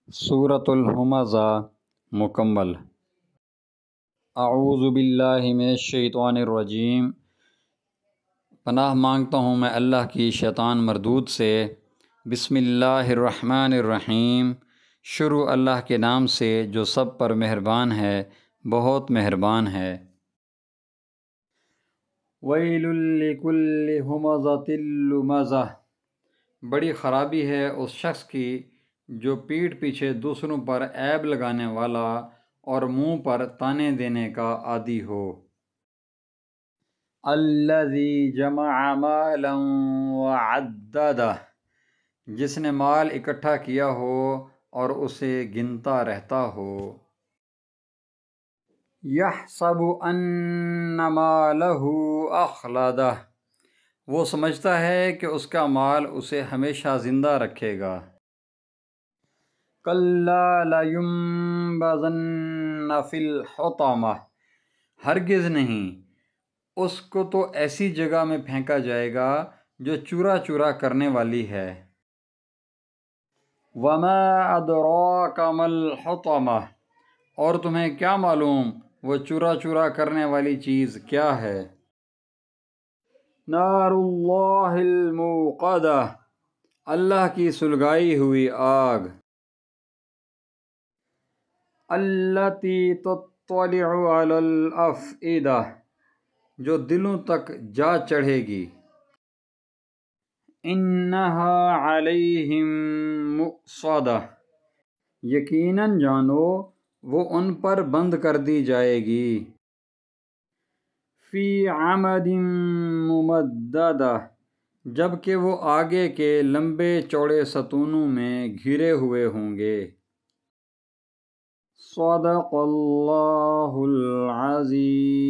سورۃ الہمزہ مکمل۔ اعوذ باللہ من الشیطان الرجیم، پناہ مانگتا ہوں میں اللہ کی شیطان مردود سے۔ بسم اللہ الرحمن الرحیم، شروع اللہ کے نام سے جو سب پر مہربان ہے، بہت مہربان ہے۔ ویل لکل ہمزۃ لمزہ، بڑی خرابی ہے اس شخص کی جو پیٹھ پیچھے دوسروں پر عیب لگانے والا اور منہ پر تانے دینے کا عادی ہو۔ الذی جمع مالا وعددہ، جس نے مال اکٹھا کیا ہو اور اسے گنتا رہتا ہو۔ یحسب ان مالہ اخلدہ، وہ سمجھتا ہے کہ اس کا مال اسے ہمیشہ زندہ رکھے گا۔ کلا لینبذن فی الحطمہ، ہرگز نہیں، اس کو تو ایسی جگہ میں پھینکا جائے گا جو چورا چورا کرنے والی ہے۔ وما ادراک ما الحطمہ، اور تمہیں کیا معلوم وہ چورا چورا کرنے والی چیز کیا ہے۔ نار اللہ الموقدہ، اللہ کی سلگائی ہوئی آگ۔ التی تطلع علی الافئدہ، جو دلوں تک جا چڑھے گی۔ انہا علیہم مؤصدہ، یقیناً جانو وہ ان پر بند کر دی جائے گی۔ فی عمد ممددہ، جبکہ وہ آگے کے لمبے چوڑے ستونوں میں گھرے ہوئے ہوں گے۔ صدق اللہ العظیم۔